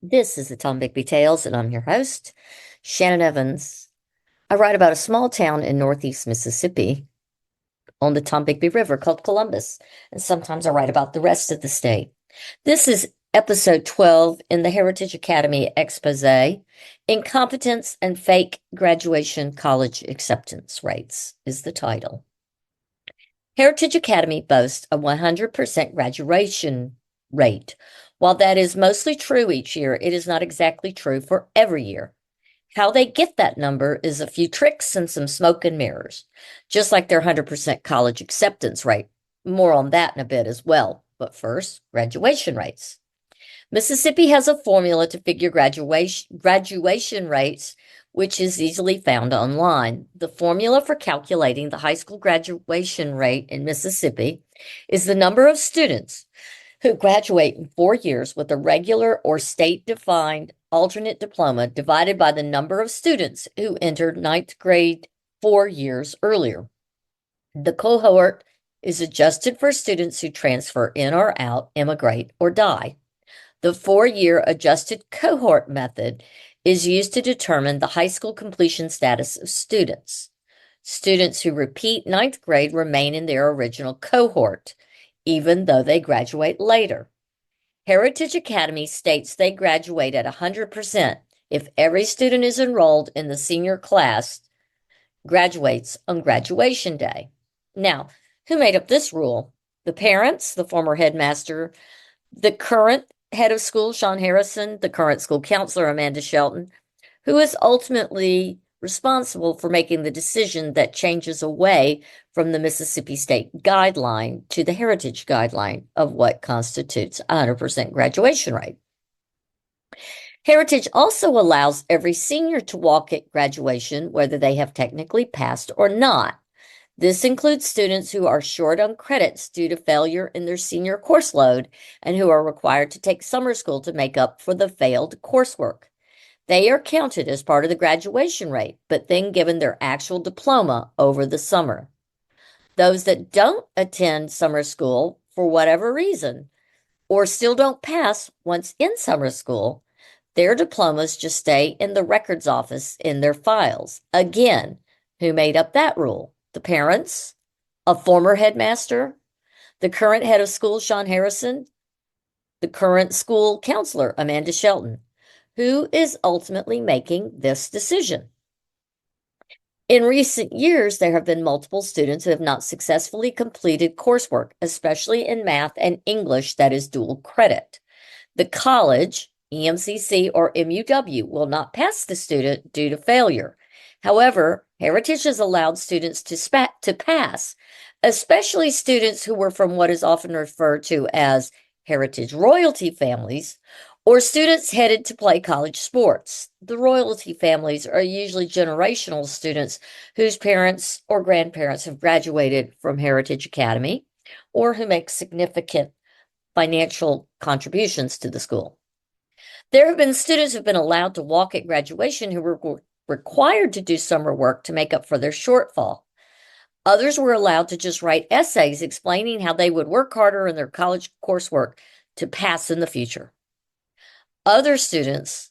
This is the Tom Bigby Tales, and I'm your host, Shannon Evans. I write about a small town in northeast Mississippi on the Tom Bigby River called Columbus, and sometimes I write about the rest of the state. This is episode 12 in the Heritage Academy expose. Incompetence and Fake Graduation College Acceptance Rates is the title. Heritage Academy boasts a 100% graduation rate. While that is mostly true each year, it is not exactly true for every year. How they get that number is a few tricks and some smoke and mirrors, just like their 100% college acceptance rate. More on that in a bit as well. But first, graduation rates. Mississippi has a formula to figure graduation rates, which is easily found online. The formula for calculating the high school graduation rate in Mississippi is the number of students who graduate in 4 years with a regular or state-defined alternate diploma divided by the number of students who entered ninth grade 4 years earlier. The cohort is adjusted for students who transfer in or out, immigrate, or die. The 4-year adjusted cohort method is used to determine the high school completion status of students. Students who repeat ninth grade remain in their original cohort, even though they graduate later. Heritage Academy states they graduate at 100% if every student is enrolled in the senior class graduates on graduation day. Now, who made up this rule? The parents, the former headmaster, the current head of school, Sean Harrison, the current school counselor, Amanda Shelton, who is ultimately responsible for making the decision that changes away from the Mississippi State guideline to the Heritage guideline of what constitutes a 100% graduation rate. Heritage also allows every senior to walk at graduation, whether they have technically passed or not. This includes students who are short on credits due to failure in their senior course load and who are required to take summer school to make up for the failed coursework. They are counted as part of the graduation rate, but then given their actual diploma over the summer. Those that don't attend summer school for whatever reason or still don't pass once in summer school, their diplomas just stay in the records office in their files. Again, who made up that rule? The parents, a former headmaster, the current head of school, Sean Harrison, the current school counselor, Amanda Shelton. Who is ultimately making this decision? In recent years, there have been multiple students who have not successfully completed coursework, especially in math and English that is dual credit. The college, EMCC or MUW, will not pass the student due to failure. However, Heritage has allowed students to pass, especially students who were from what is often referred to as Heritage royalty families or students headed to play college sports. The royalty families are usually generational students whose parents or grandparents have graduated from Heritage Academy or who make significant financial contributions to the school. There have been students who have been allowed to walk at graduation who were required to do summer work to make up for their shortfall. Others were allowed to just write essays explaining how they would work harder in their college coursework to pass in the future. Other students,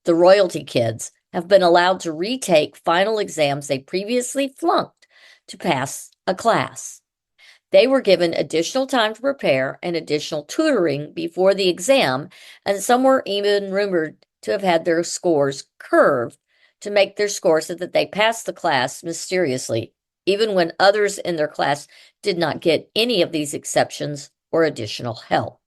the royalty kids, have been allowed to retake final exams they previously flunked to pass a class. They were given additional time to prepare and additional tutoring before the exam, and some were even rumored to have had their scores curved to make their score so that they passed the class mysteriously, even when others in their class did not get any of these exceptions or additional help.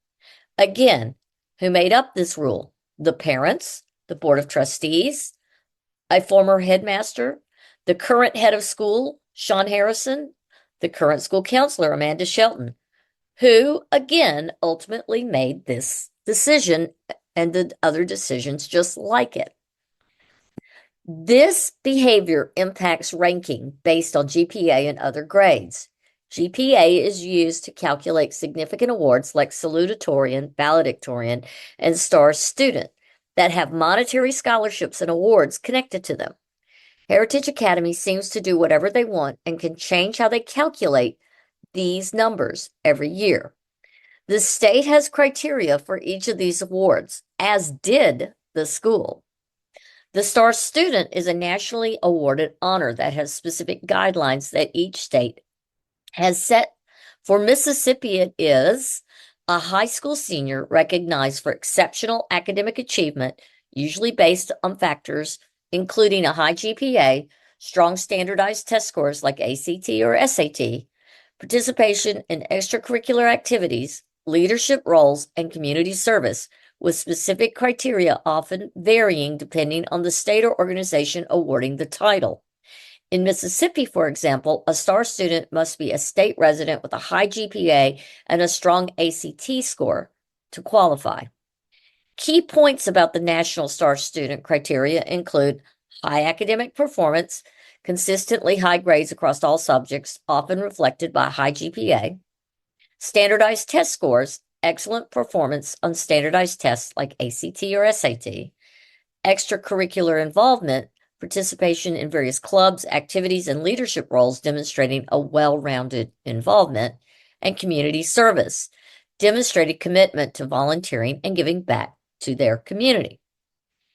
Again, who made up this rule? The parents, the board of trustees, a former headmaster, the current head of school, Sean Harrison, the current school counselor, Amanda Shelton, who again ultimately made this decision and the other decisions just like it. This behavior impacts ranking based on GPA and other grades. GPA is used to calculate significant awards like salutatorian, valedictorian, and star student that have monetary scholarships and awards connected to them. Heritage Academy seems to do whatever they want and can change how they calculate these numbers every year. The state has criteria for each of these awards, as did the school. The Star Student is a nationally awarded honor that has specific guidelines that each state has set. For Mississippi, it is a high school senior recognized for exceptional academic achievement, usually based on factors including a high GPA, strong standardized test scores like ACT or SAT, participation in extracurricular activities, leadership roles, and community service, with specific criteria often varying depending on the state or organization awarding the title. In Mississippi, for example, a STAR student must be a state resident with a high GPA and a strong ACT score to qualify. Key points about the National STAR student criteria include high academic performance, consistently high grades across all subjects, often reflected by high GPA, standardized test scores, excellent performance on standardized tests like ACT or SAT, extracurricular involvement, participation in various clubs, activities, and leadership roles demonstrating a well-rounded involvement, and community service, demonstrated commitment to volunteering and giving back to their community.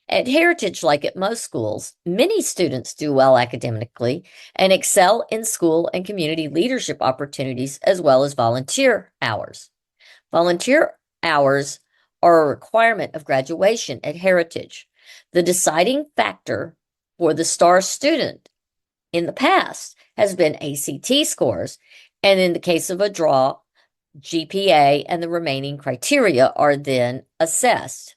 At Heritage, like at most schools, many students do well academically and excel in school and community leadership opportunities as well as volunteer hours. Volunteer hours are a requirement of graduation at Heritage. The deciding factor for the STAR student in the past has been ACT scores, and in the case of a draw, GPA and the remaining criteria are then assessed.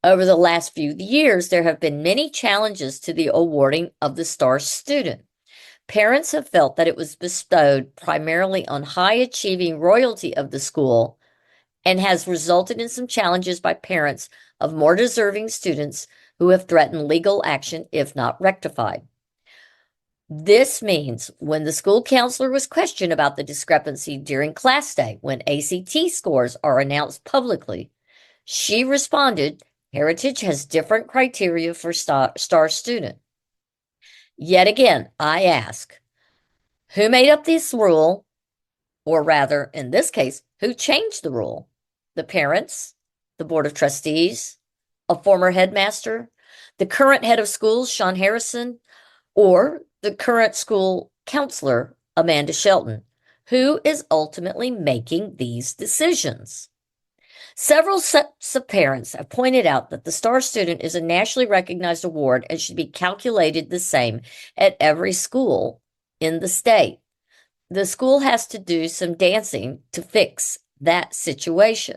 Over the last few years, there have been many challenges to the awarding of the STAR student. Parents have felt that it was bestowed primarily on high-achieving royalty of the school and has resulted in some challenges by parents of more deserving students who have threatened legal action if not rectified. This means when the school counselor was questioned about the discrepancy during class day when ACT scores are announced publicly, she responded, Heritage has different criteria for STAR student. Yet again, I ask, who made up this rule? Or rather, in this case, who changed the rule? The parents, the board of trustees, a former headmaster, the current head of schools, Sean Harrison, or the current school counselor, Amanda Shelton, who is ultimately making these decisions. Several sets of parents have pointed out that the STAR student is a nationally recognized award and should be calculated the same at every school in the state. The school has to do some dancing to fix that situation.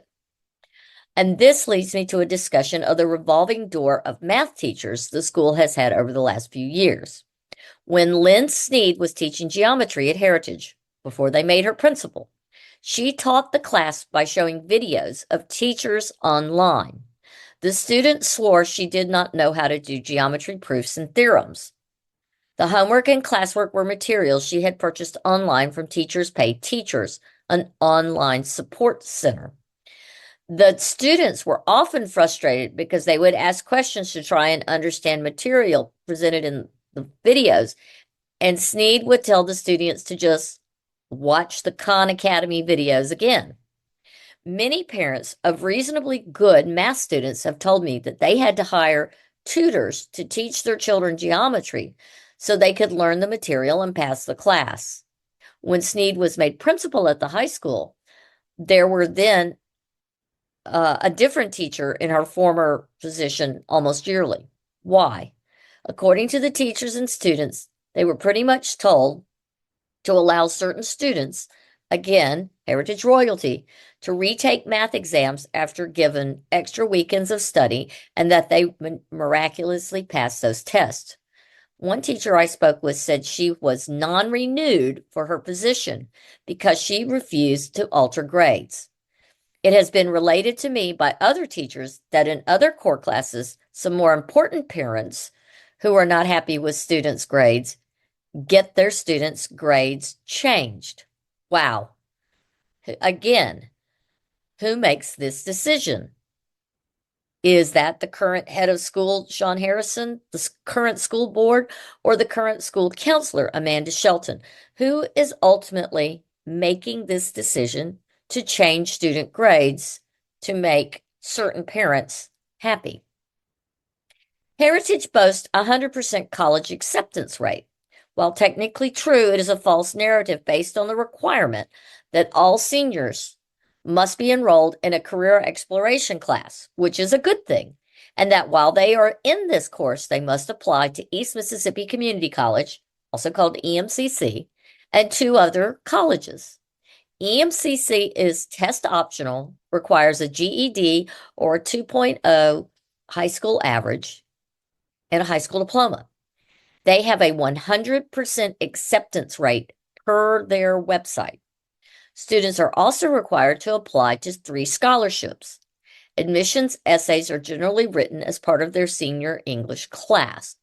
And this leads me to a discussion of the revolving door of math teachers the school has had over the last few years. When Lynn Sneed was teaching geometry at Heritage, before they made her principal, she taught the class by showing videos of teachers online. The students swore she did not know how to do geometry proofs and theorems. The homework and classwork were materials she had purchased online from Teachers Pay Teachers, an online support center. The students were often frustrated because they would ask questions to try and understand material presented in the videos, and Sneed would tell the students to just watch the Khan Academy videos again. Many parents of reasonably good math students have told me that they had to hire tutors to teach their children geometry so they could learn the material and pass the class. When Sneed was made principal at the high school, there were then a different teacher in her former position almost yearly. Why? According to the teachers and students, they were pretty much told to allow certain students, again, Heritage royalty, to retake math exams after given extra weekends of study and that they miraculously passed those tests. One teacher I spoke with said she was non-renewed for her position because she refused to alter grades. It has been related to me by other teachers that in other core classes, some more important parents who are not happy with students' grades get their students' grades changed. Wow. Again, who makes this decision? Is that the current head of school, Sean Harrison, the current school board, or the current school counselor, Amanda Shelton, who is ultimately making this decision to change student grades to make certain parents happy. Heritage boasts a 100% college acceptance rate. While technically true, it is a false narrative based on the requirement that all seniors must be enrolled in a career exploration class, which is a good thing, and that while they are in this course, they must apply to East Mississippi Community College, also called EMCC, and 2 other colleges. EMCC is test optional, requires a GED or a 2.0 high school average and a high school diploma. They have a 100% acceptance rate per their website. Students are also required to apply to 3 scholarships. Admissions essays are generally written as part of their senior English class.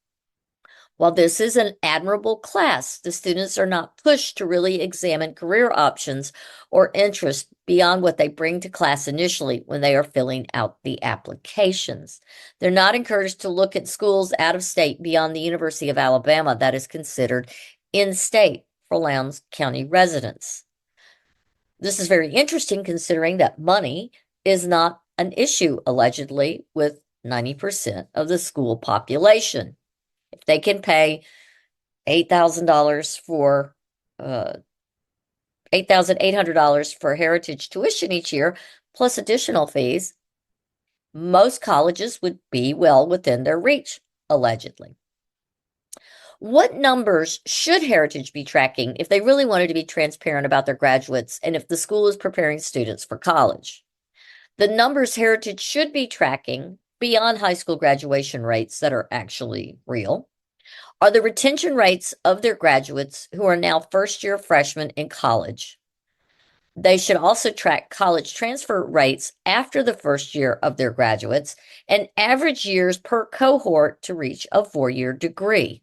While this is an admirable class, the students are not pushed to really examine career options or interests beyond what they bring to class initially when they are filling out the applications. They're not encouraged to look at schools out of state beyond the University of Alabama that is considered in-state for Lowndes County residents. This is very interesting considering that money is not an issue, allegedly, with 90% of the school population. If they can pay $8,000 for $8,800 for heritage tuition each year, plus additional fees, most colleges would be well within their reach, allegedly. What numbers should Heritage be tracking if they really wanted to be transparent about their graduates and if the school is preparing students for college? The numbers Heritage should be tracking beyond high school graduation rates that are actually real are the retention rates of their graduates who are now first-year freshmen in college. They should also track college transfer rates after the first year of their graduates and average years per cohort to reach a 4-year degree.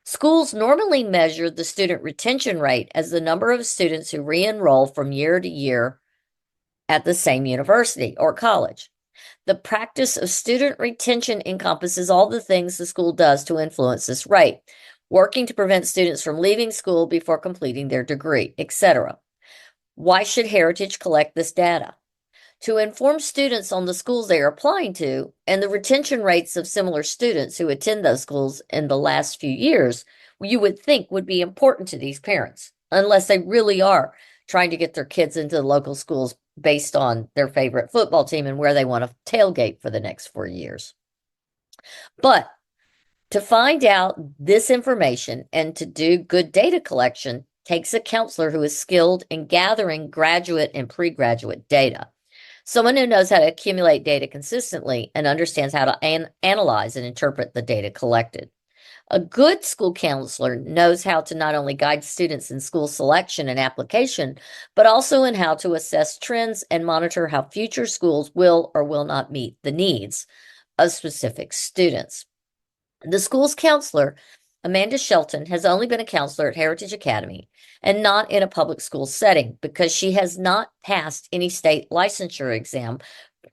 Schools normally measure the student retention rate as the number of students who re-enroll from year to year at the same university or college. The practice of student retention encompasses all the things the school does to influence this rate, working to prevent students from leaving school before completing their degree, etc. Why should Heritage collect this data? To inform students on the schools they are applying to and the retention rates of similar students who attend those schools in the last few years, you would think would be important to these parents, unless they really are trying to get their kids into the local schools based on their favorite football team and where they want to tailgate for the next 4 years. But to find out this information and to do good data collection takes a counselor who is skilled in gathering graduate and pre-graduate data. Someone who knows how to accumulate data consistently and understands how to analyze and interpret the data collected. A good school counselor knows how to not only guide students in school selection and application, but also in how to assess trends and monitor how future schools will or will not meet the needs of specific students. The school's counselor, Amanda Shelton, has only been a counselor at Heritage Academy and not in a public school setting because she has not passed any state licensure exam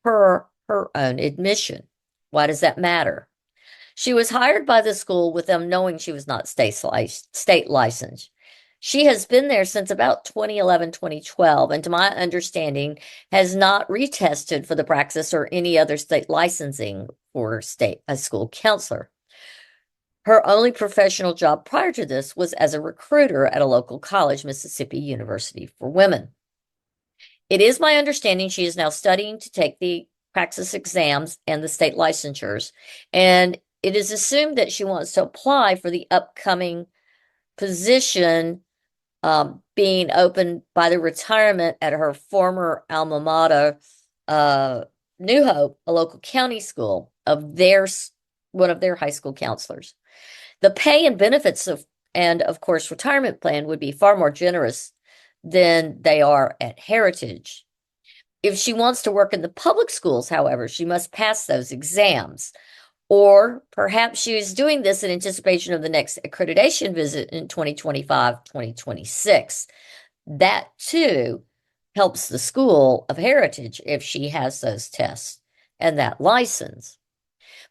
per her own admission. Why does that matter? She was hired by the school with them knowing she was not state licensed. She has been there since about 2011, 2012, and to my understanding, has not retested for the praxis or any other state licensing for a school counselor. Her only professional job prior to this was as a recruiter at a local college, Mississippi University for Women. It is my understanding she is now studying to take the praxis exams and the state licensures, and it is assumed that she wants to apply for the upcoming position being opened by the retirement at her former alma mater, New Hope, a local county school, of one of their high school counselors. The pay and benefits and of course retirement plan would be far more generous than they are at Heritage. If she wants to work in the public schools, however, she must pass those exams. Or perhaps she is doing this in anticipation of the next accreditation visit in 2025, 2026. That too helps the School of Heritage if she has those tests and that license.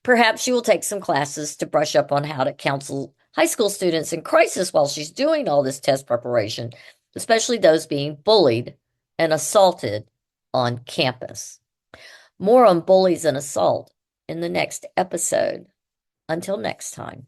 Perhaps she will take some classes to brush up on how to counsel high school students in crisis while she's doing all this test preparation, especially those being bullied and assaulted on campus. More on bullies and assault in the next episode. Until next time.